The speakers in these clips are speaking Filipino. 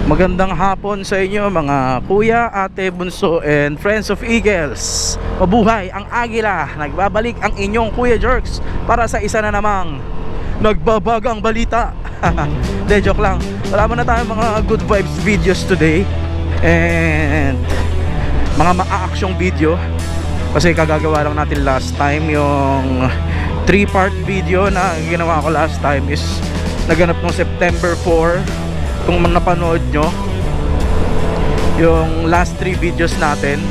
Magandang hapon sa inyo mga kuya, ate, bunso, and friends of Eagles. Mabuhay ang Agila. Nagbabalik ang inyong Kuya Jerks para sa isa na namang nagbabagang balita. De, joke lang. Wala na tayong mga good vibes videos today and mga maa-aksyong video, kasi kagagawa lang natin last time. Yung 3-part video na ginawa ko last time is naganap noong September 4. Kung napanood nyo yung last 3 videos natin,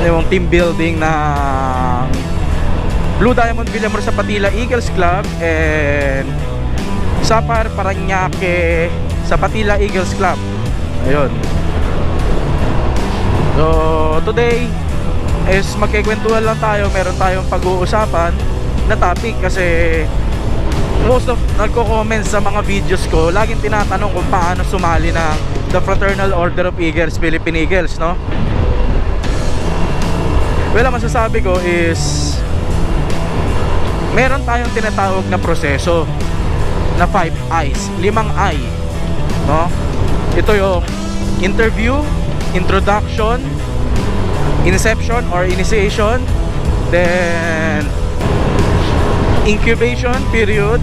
yung team building ng Blue Diamond Villamor sa Patila Eagles Club and Sapar Parañaque sa Patila Eagles Club. Ayun. So today is magkikwentuhan lang tayo. Meron tayong pag-uusapan na topic kasi most of nagko-comment sa mga videos ko, laging tinatanong kung paano sumali ng The Fraternal Order of Eagles, Philippine Eagles, no? Well, ang masasabi ko is meron tayong tinatawag na proseso na 5 I's, 5 I, no? Ito yung interview, introduction, inception or initiation, then incubation period,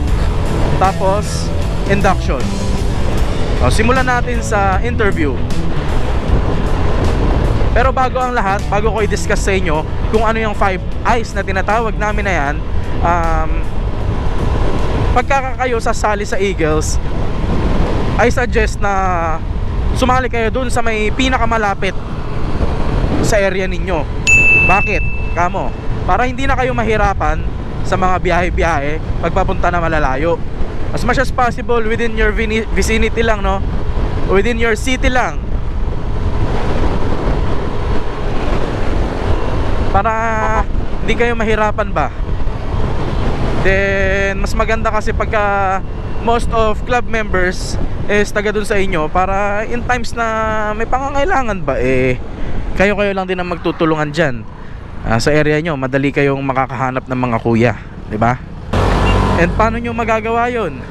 tapos induction. Simulan natin sa interview. Pero bago ang lahat, bago ko i-discuss sa inyo kung ano yung 5 I's na tinatawag namin na yan, pagka kayo sasali sa Eagles, I suggest na sumali kayo dun sa may pinakamalapit sa area ninyo. Bakit? Kamo, para hindi na kayo mahirapan sa mga biyahe-biyahe pagpapunta na malalayo. As much as possible within your vicinity lang, no? Within your city lang, para hindi kayo mahirapan ba. Then mas maganda kasi pagka most of club members is taga dun sa inyo, para in times na may pangangailangan ba, kayo lang din ang magtutulungan dyan. Sa area nyo, madali kayong makakahanap ng mga kuya, di ba? And paano nyo magagawa yun?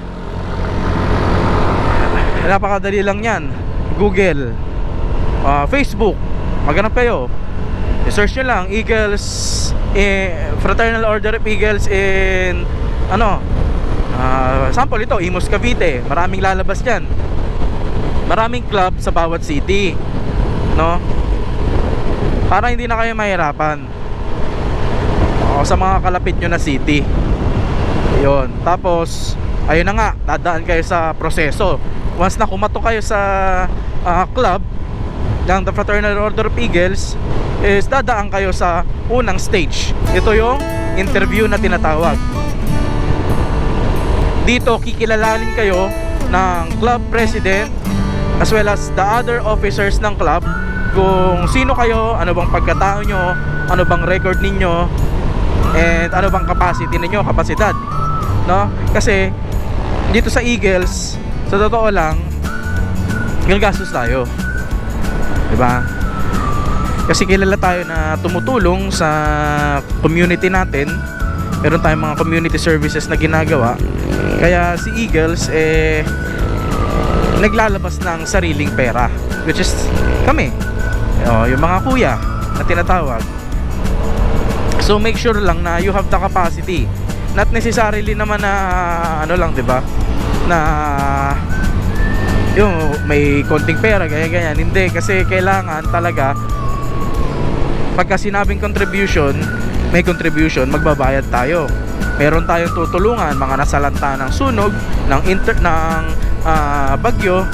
Napakadali lang yan. Google, Facebook, maghanap kayo. I-search nyo lang Eagles, Fraternal Order of Eagles in sample ito, Imus, Cavite. Maraming lalabas dyan. Maraming club sa bawat city, no? Para hindi na kayo mahirapan sa mga kalapit nyo na city. Ayun. Tapos ayun na nga, dadaan kayo sa proseso. Once na kumato kayo sa club ng The Fraternal Order of Eagles, is dadaan kayo sa unang stage. Ito yung interview na tinatawag. Dito kikilalanin kayo ng club president as well as the other officers ng club, kung sino kayo, ano bang pagkatao nyo, ano bang record ninyo, and ano bang capacity ninyo, kapasidad, no? Kasi dito sa Eagles, sa totoo lang, gagastos tayo, diba? Kasi kilala tayo na tumutulong sa community natin. Meron tayong mga community services na ginagawa. Kaya si Eagles naglalabas ng sariling pera, which is kami, yung mga kuya na tinatawag. So make sure lang na you have the capacity. Not necessarily naman na lang, 'di ba? Na yung may konting pera ganyan. Hindi, kasi kailangan talaga pagka sinabing contribution, may contribution, magbabayad tayo. Meron tayong tutulungan, mga nasalanta ng sunog, ng bagyo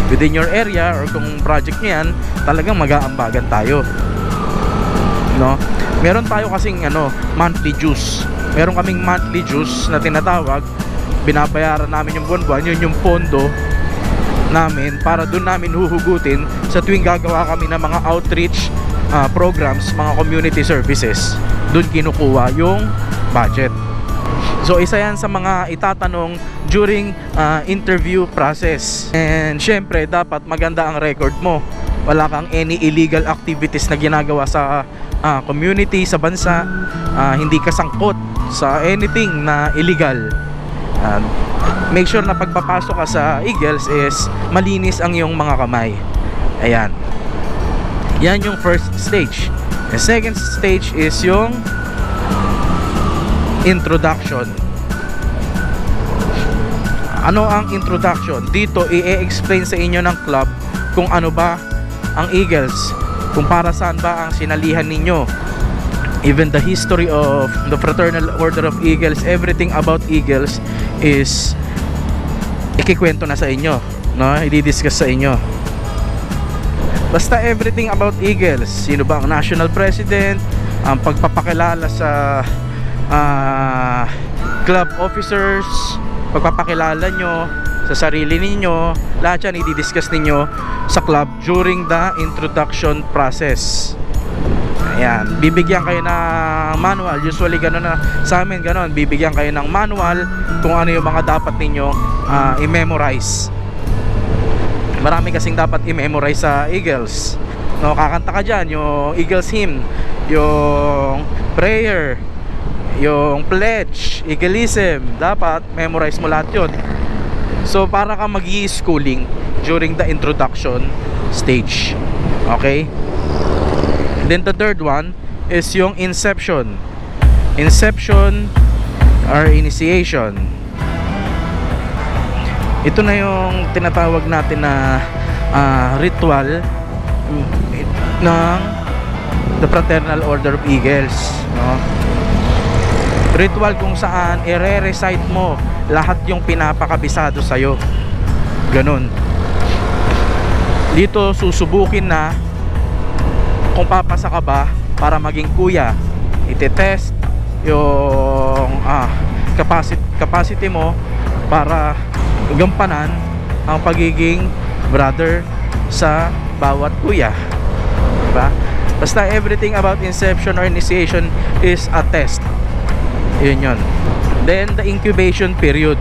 within your area, or kung project niyan, talagang mag-aambagan tayo, no? Meron tayo kasing monthly dues. Meron kaming monthly dues na tinatawag. Binabayaran namin yung buwan-buwan. Yun yung pondo namin para doon namin huhugutin sa tuwing gagawa kami ng mga outreach programs, mga community services. Doon kinukuha yung budget. So isa yan sa mga itatanong during interview process. And syempre dapat maganda ang record mo. Wala kang any illegal activities na ginagawa sa community, sa bansa. Hindi ka sangkot sa anything na illegal. Make sure na pagpapasok ka sa Eagles is malinis ang iyong mga kamay. Ayan. Yan yung first stage. The second stage is yung introduction. Ano ang introduction? Dito i-explain sa inyo ng club kung ano ba ang Eagles, kung para saan ba ang sinalihan ninyo, even the history of the Fraternal Order of Eagles, everything about Eagles is ikikwento na sa inyo, no? I-discuss sa inyo. Basta everything about Eagles, sino ba ang national president, ang pagpapakilala sa club officers, pagpapakilala nyo sa sarili ninyo, lahat yan i-discuss ninyo sa club during the introduction process. Ayan, bibigyan kayo ng manual. Usually gano'n na sa amin, gano'n, bibigyan kayo ng manual kung ano yung mga dapat ninyo i-memorize. Marami kasing dapat i-memorize sa Eagles, no? Kakanta ka dyan, yung Eagles hymn, yung prayer, yung pledge, Eagleism, dapat memorize mo lahat yun. So para ka mag-i-schooling during the introduction stage. Okay? Then the third one is yung inception. Inception or initiation. Ito na yung tinatawag natin na ritual ng the Fraternal Order of Eagles, no? Ritual kung saan i-recite mo lahat yung pinapakabisado sa'yo. Ganun. Dito susubukin na kung papasa ka ba para maging kuya. Ite-test yung capacity mo para gampanan ang pagiging brother sa bawat kuya, diba? Basta everything about inception or initiation is a test. Yun yun. Then the incubation period.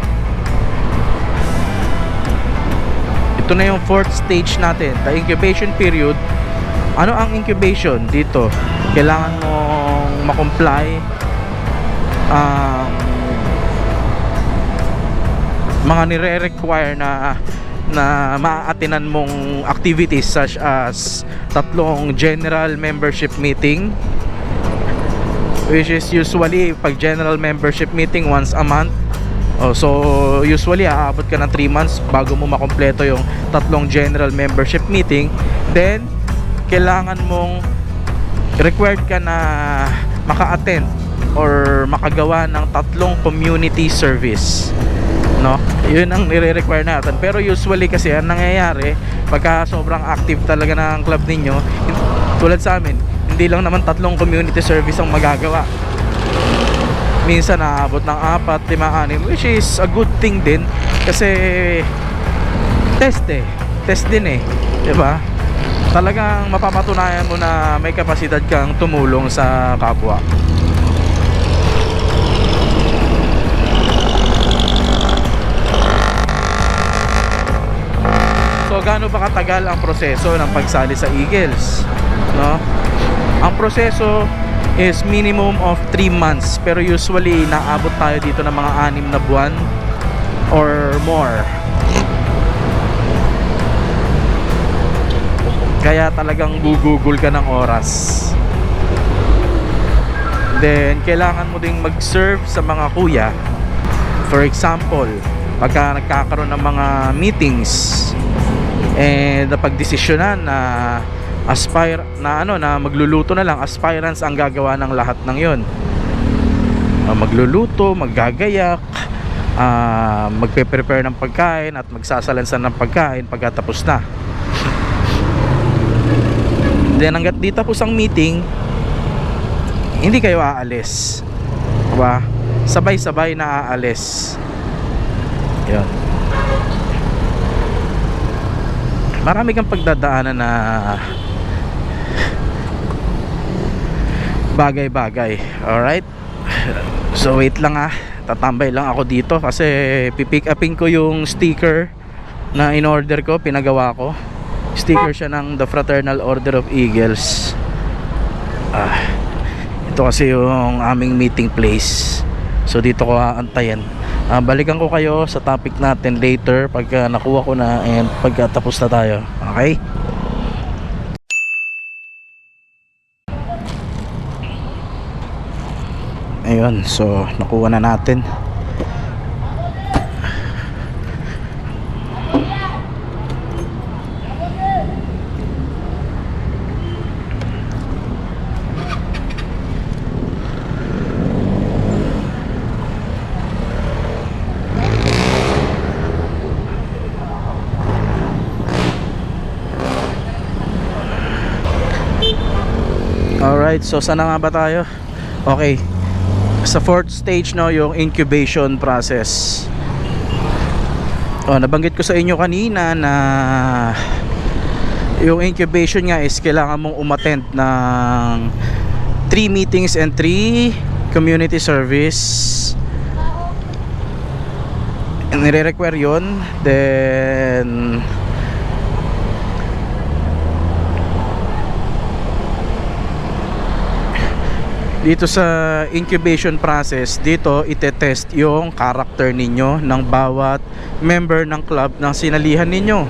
Ito na yung fourth stage natin, the incubation period. Ano ang incubation dito? Kailangan mong makomply mga nire-require na maaatinan mong activities such as 3 general membership meeting, which is usually pag general membership meeting once a month. So usually aabot ka ng 3 months bago mo makompleto yung 3 general membership meeting. Then kailangan mong required ka na maka-attend or makagawa ng 3 community service, no? Yun ang nire-require natin. Pero usually kasi ang nangyayari pagka sobrang active talaga ng club ninyo, tulad sa amin, hindi lang naman 3 community service ang magagawa. Minsan naabot ng 4, 5, 6, which is a good thing din kasi test din eh, diba? Talagang mapapatunayan mo na may kapasidad kang tumulong sa kapwa. So gaano ba katagal ang proseso ng pagsali sa Eagles, no? Ang proseso is minimum of 3 months, pero usually naabot tayo dito ng mga 6 na buwan or more. Kaya talagang gugugol ka ng oras. Then kailangan mo ding mag-serve sa mga kuya. For example, pagka nagkakaroon ng mga meetings and napagdesisyonan na na magluluto na lang, aspirants ang gagawa ng lahat ng yon. Magluluto, maggagayak, magpe-prepare ng pagkain at magsasalansan ng pagkain pagkatapos na. Then hanggat di tapos ang meeting, hindi kayo aalis, diba? Sabay-sabay na aalis. Yun. Marami kang pagdadaanan na bagay-bagay. Alright? So wait lang tatambay lang ako dito kasi pipick upin ko yung sticker na in-order ko, pinagawa ko. Sticker siya ng The Fraternal Order of Eagles. Ito kasi yung aming meeting place. So dito ko aantayin. Balikan ko kayo sa topic natin later pagka nakuha ko na and pagka tapos na tayo. Okay? Ayun, so nakuha na natin. Alright, so sana nga ba tayo? Okay, sa fourth stage no, yung incubation process. Nabanggit ko sa inyo kanina na yung incubation nga is kailangan mong umattend ng 3 meetings and 3 community service. Nire-require yun. Then dito sa incubation process, dito itetest yung character ninyo ng bawat member ng club ng sinalihan ninyo.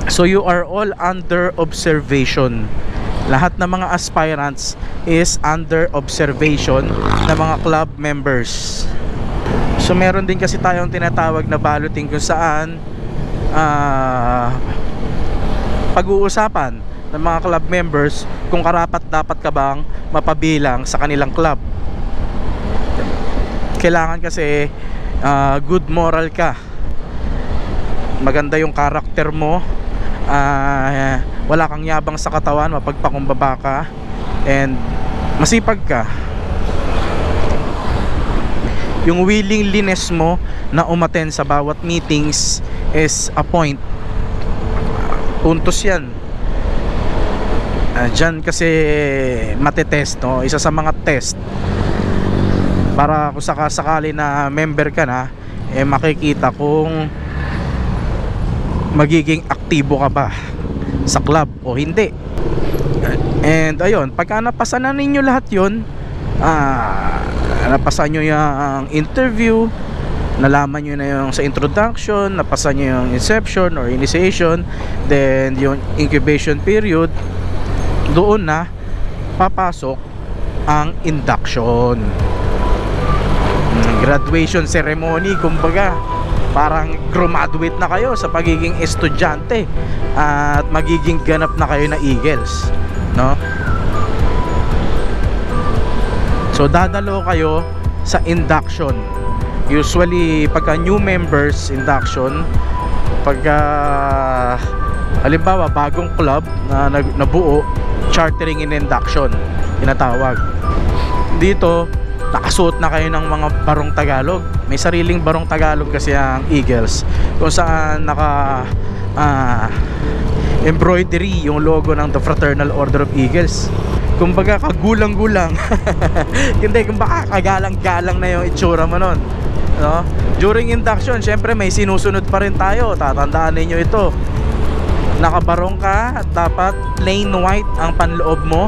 So you are all under observation. Lahat ng mga aspirants is under observation ng mga club members. So meron din kasi tayong tinatawag na balloting kung saan pag-uusapan ng mga club members kung karapat dapat ka bang mapabilang sa kanilang club. Kailangan kasi good moral ka, maganda yung karakter mo, wala kang yabang sa katawan, mapagpakumbaba ka, and masipag ka. Yung willingness mo na umattend sa bawat meetings is a point. Puntos yan. Diyan kasi matetest, no? Isa sa mga test para kung sakali na member ka na, makikita kung magiging aktibo ka ba sa club o hindi. And ayun, pagka napasa na ninyo lahat yun, napasa nyo yung interview, nalaman nyo na yung sa introduction, napasa nyo yung inception or initiation, then yung incubation period, doon na papasok ang induction, graduation ceremony. Kumbaga parang graduate na kayo sa pagiging estudyante at magiging ganap na kayo na Eagles, no? So dadalo kayo sa induction. Usually pagka new members induction, pagka halimbawa bagong club na nabuo, chartering in induction tinatawag. Dito nakasuot na kayo ng mga barong Tagalog. May sariling barong Tagalog kasi ang Eagles, kung saan naka embroidery yung logo ng The Fraternal Order of Eagles. Kumbaga kagulang-gulang. Hindi, kumbaga kagalang-galang na yung itsura mo nun, no? During induction, syempre may sinusunod pa rin tayo. Tatandaan ninyo ito. Nakabarong ka at dapat plain white ang panloob mo.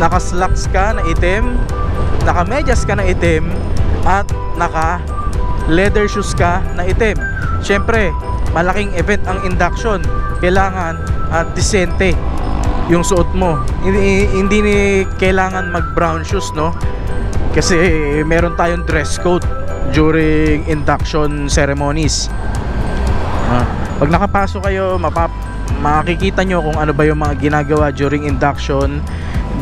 Naka-slacks ka na itim, naka-medyas ka na itim, at naka-leather shoes ka na itim. Syempre, malaking event ang induction. Kailangan disente yung suot mo. Hindi kailangan mag-brown shoes, no? Kasi meron tayong dress code during induction ceremonies. Pag nakapasok kayo, makikita nyo kung ano ba yung mga ginagawa during induction.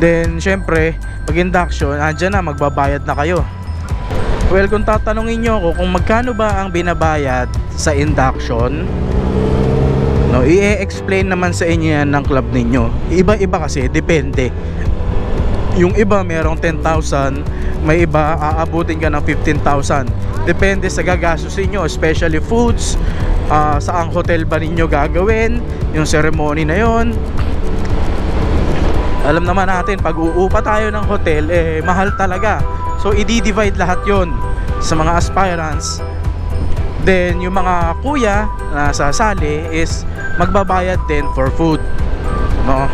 Then syempre pag induction, andyan na, magbabayad na kayo. Well, kung tatanungin nyo ako kung magkano ba ang binabayad sa induction, no, i-explain naman sa inyo yan ng club ninyo. Iba-iba kasi, depende. Yung iba merong 10,000, may iba aabutin ka ng 15,000. Depende sa gagastusin nyo, especially foods, saang hotel ba ninyo gagawin yung ceremony na yon. Alam naman natin, pag uupa tayo ng hotel, mahal talaga. So i-divide lahat yon sa mga aspirants. Then yung mga kuya na sasali is magbabayad din for food, no?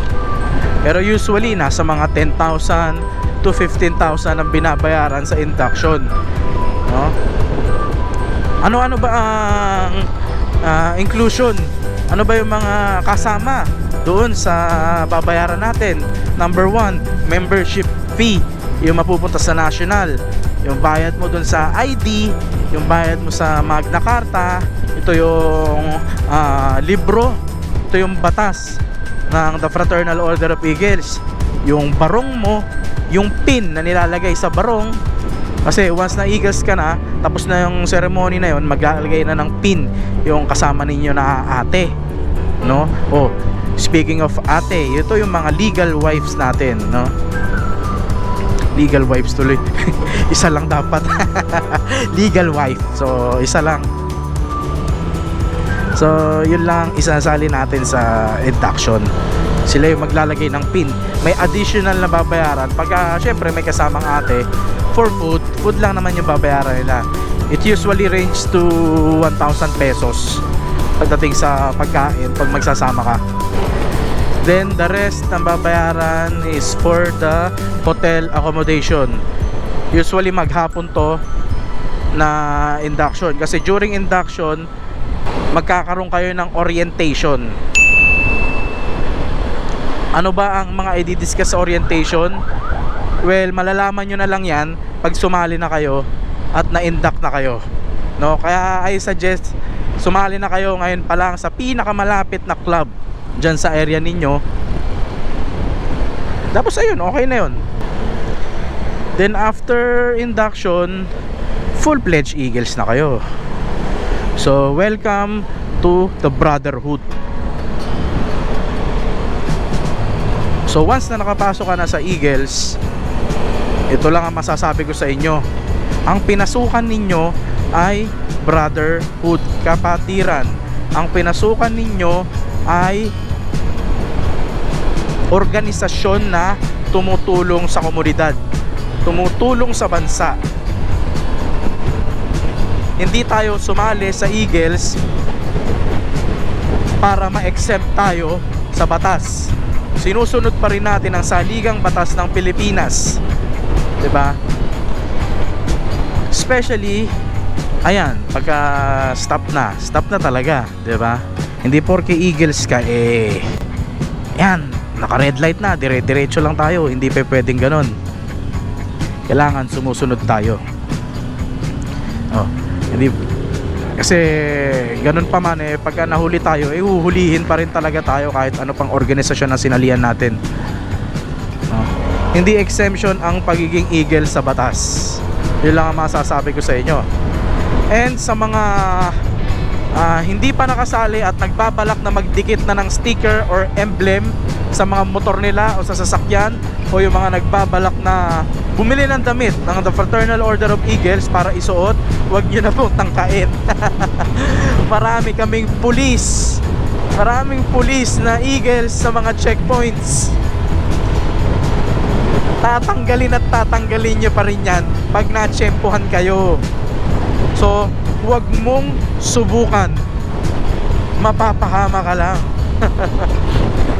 Pero usually nasa mga 10,000 to 15,000 ang binabayaran sa induction, no? Ano-ano ba ang inclusion? Ano ba yung mga kasama doon sa babayaran natin? Number 1, membership fee, yung mapupunta sa national, yung bayad mo doon sa ID, yung bayad mo sa Magna Carta, ito yung libro, ito yung batas ng The Fraternal Order of Eagles, yung barong mo, yung pin na nilalagay sa barong. Kasi once na Eagles ka na, tapos na yung ceremony na yon, maglalagay na ng pin yung kasama ninyo na ate, no? Oh, speaking of ate, ito yung mga legal wives natin, no? Legal wives tuloy. Isa lang dapat. Legal wife. So, isa lang. So, yun lang isasali natin sa induction. Sila yung maglalagay ng pin. May additional na babayaran pagka syempre may kasamang ate. For food lang naman yung babayaran nila. It usually range to 1,000 pesos pagdating sa pagkain pag magsasama ka. Then the rest ng babayaran is for the hotel accommodation. Usually maghapon to na induction, kasi during induction magkakaroon kayo ng orientation. Ano ba ang mga i-discuss sa orientation? Well, malalaman nyo na lang yan pag sumali na kayo at na-induct na kayo, no? Kaya I suggest sumali na kayo ngayon pa lang sa pinakamalapit na club dyan sa area ninyo. Tapos ayun, okay na yun. Then after induction, full-fledged Eagles na kayo. So welcome to the brotherhood. So once na nakapasok ka na sa Eagles, ito lang ang masasabi ko sa inyo. Ang pinasukan ninyo ay brotherhood, kapatiran. Ang pinasukan ninyo ay organisasyon na tumutulong sa komunidad, tumutulong sa bansa. Hindi tayo sumali sa Eagles para ma-exempt tayo sa batas. Sinusunod pa rin natin ang saligang batas ng Pilipinas, 'di ba? Especially ayan, pagka stop na talaga, 'di ba? Hindi porke Eagles ka yan, naka red light na, diretso lang tayo. Hindi pa pwedeng ganon. Kailangan sumusunod tayo. Oh, hindi kasi ganun pa man pagka nahuli tayo, huhulihin pa rin talaga tayo kahit ano pang organisasyon na sinalihan natin. Oh, hindi exemption ang pagiging Eagle sa batas. Yun lang ang masasabi ko sa inyo. And sa mga hindi pa nakasali at nagbabalak na magdikit na ng sticker or emblem sa mga motor nila o sa sasakyan, o yung mga nagbabalak na bumili ng damit ng The Fraternal Order of Eagles para isuot, huwag nyo na pong tangkain. Maraming pulis na Eagles sa mga checkpoints. Tatanggalin nyo pa rin yan pag natsyempohan kayo. So huwag mong subukan, mapapahama ka lang.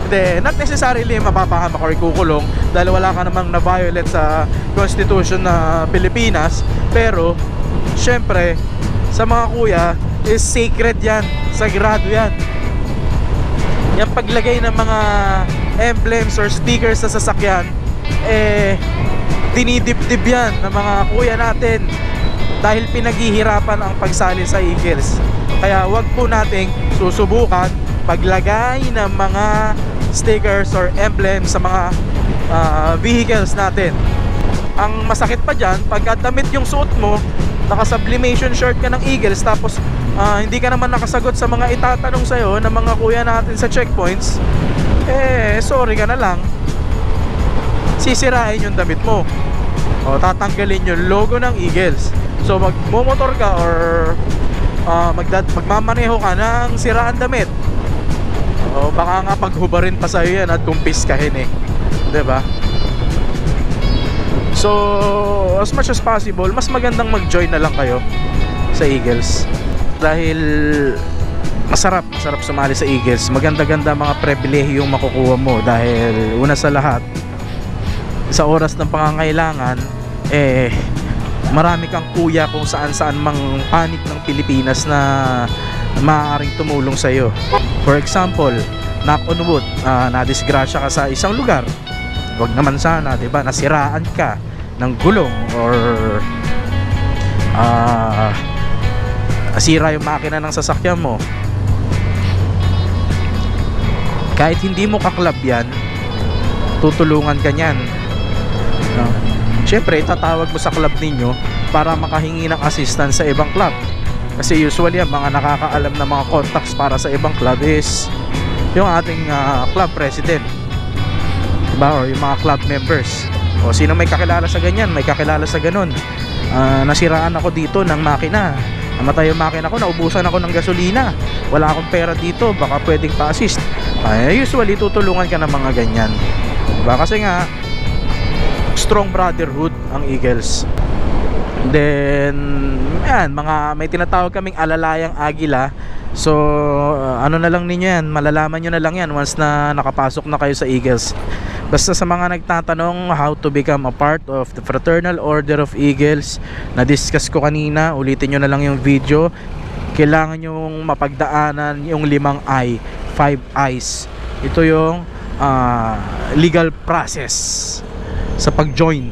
Hindi, not necessarily mapapahama or kukulong dahil wala ka namang na-violate sa Constitution na Pilipinas. Pero syempre sa mga kuya is sacred yan, sagrado yan. Yung paglagay ng mga emblems or stickers sa sasakyan, dinidibdib yan ng mga kuya natin dahil pinaghihirapan ang pagsali sa Eagles. Kaya wag po nating susubukan paglagay ng mga stickers or emblems sa mga vehicles natin. Ang masakit pa dyan, pagka damit yung suot mo, naka-sublimation shirt ka ng Eagles, tapos hindi ka naman nakasagot sa mga itatanong sa'yo ng mga kuya natin sa checkpoints, sorry ka na lang, sisirain yung damit mo o tatanggalin yung logo ng Eagles. So magmomotor ka or magmamaneho ka ng siraan damit, o baka nga paghubarin pa sa'yo yan at kumpiskahin 'di ba? So as much as possible, mas magandang mag-join na lang kayo sa Eagles dahil masarap sumali sa Eagles. Maganda-ganda mga pribilehiyo yung makukuha mo dahil una sa lahat, sa oras ng pangangailangan, marami kang kuya kung saan mang panig ng Pilipinas na maaaring tumulong sa iyo. For example, knock on wood, nadisgrasya ka sa isang lugar, wag naman sana, 'di ba? Nasiraan ka ng gulong or nasira yung makina ng sasakyan mo. Kahit hindi mo ka-club yan, tutulungan ka niyan. Siyempre, tatawag mo sa club ninyo para makahingi ng assistance sa ibang club. Kasi usually, ang mga nakakaalam na mga contacts para sa ibang club is yung ating club president, diba? Or yung mga club members. O sino may kakilala sa ganyan, may kakilala sa ganun. Nasiraan ako dito ng makina, namatay yung makina ko, naubusan ako ng gasolina, wala akong pera dito, baka pwedeng pa-assist. Usually, tutulungan ka ng mga ganyan, diba? Kasi nga, strong brotherhood ang Eagles. Then yan, may tinatawag kaming alalayang agila. So ano na lang ninyo yan, malalaman nyo na lang yan once na nakapasok na kayo sa Eagles. Basta sa mga nagtatanong how to become a part of the Fraternal Order of Eagles, na-discuss ko kanina, ulitin nyo na lang yung video. Kailangan nyong mapagdaanan yung 5 eyes. Ito yung legal process sa pag-join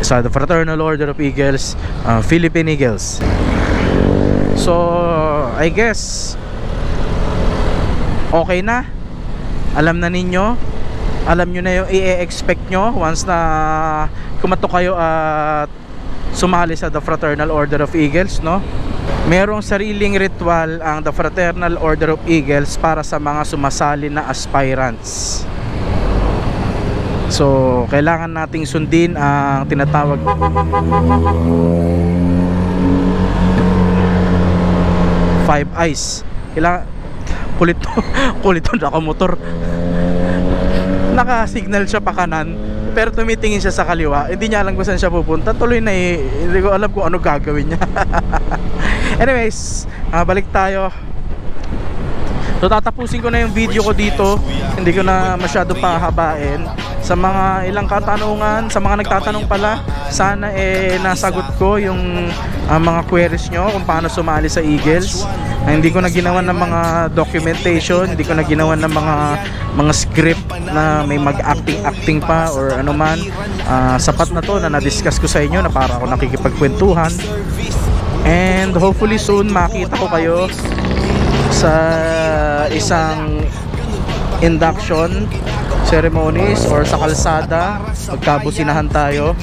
sa the Fraternal Order of Eagles, Philippine Eagles. So I guess okay na, alam na ninyo, alam nyo na yung i-expect nyo once na kumatok kayo at sumali sa the Fraternal Order of Eagles, no? Merong sariling ritual ang the Fraternal Order of Eagles para sa mga sumasali na aspirants. So, kailangan nating sundin ang tinatawag five eyes. Kailangan kulit to nakamotor. Naka-signal siya pa kanan, pero tumitingin siya sa kaliwa. Hindi niya alam kung saan siya pupunta. Tuloy na hindi ko alam kung ano gagawin niya. Anyways, balik tayo. So tatapusin ko na yung video ko dito. Hindi ko na masyado pahabain. Sa mga ilang katanungan, sa mga nagtatanong pala, sana nasagot ko yung mga queries nyo kung paano sumali sa Eagles. Hindi ko na ginawa ng mga documentation, hindi ko na ginawa ng mga script na may mag-acting pa or ano man. Sapat na to na na-discuss ko sa inyo na para ako nakikipagkwentuhan. And hopefully soon makita ko kayo sa isang induction ceremonies or sa kalsada, magkabusinahan tayo,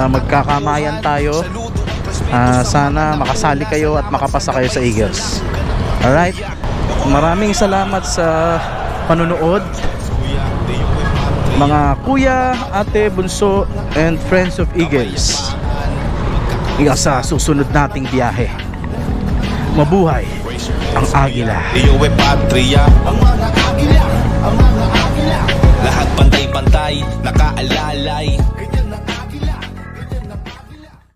magkakamayan tayo. Sana makasali kayo at makapasa kayo sa Eagles. Alright, maraming salamat sa panunood, mga kuya, ate, bunso, and friends of Eagles. Hanggang sa susunod nating biyahe. Mabuhay ang Agila. Iyo e patria. Ang mga Agila, ang mga Agila. Lahat pantay-pantay, nakaalalay.